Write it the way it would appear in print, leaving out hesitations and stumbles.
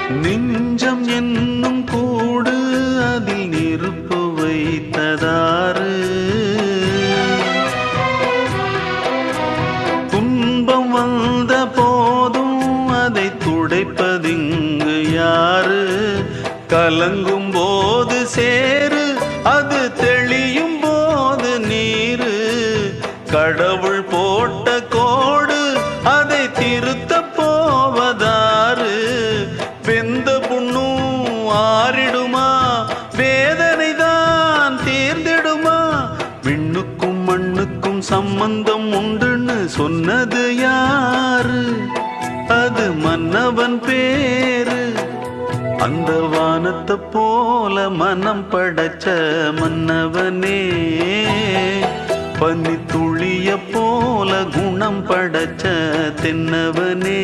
நெஞ்சம் என்னும் கூடு அதில் நெருப்பு வைத்ததாறு, துன்பம் வந்த போதும் அதை துடைப்பதிங்கு யாரு? கலங்கும் போது சேரு, அது தெளியும் போது நீரு. கடவுள் போட்ட கோடு அதை திருத்த போவதாறு? வெந்த புண்ணும் ஆறிடுமா? வேதனை தான் தீர்ந்திடுமா? விண்ணுக்கும் மண்ணுக்கும் சம்பந்தம் உண்டுன்னு சொன்னது யாரு? அது மன்னவன் பேரு. அந்த வானத்தை போல மனம் படைச்ச மன்னவனே, பனி துளிய போல குணம் படைச்ச தென்னவனே.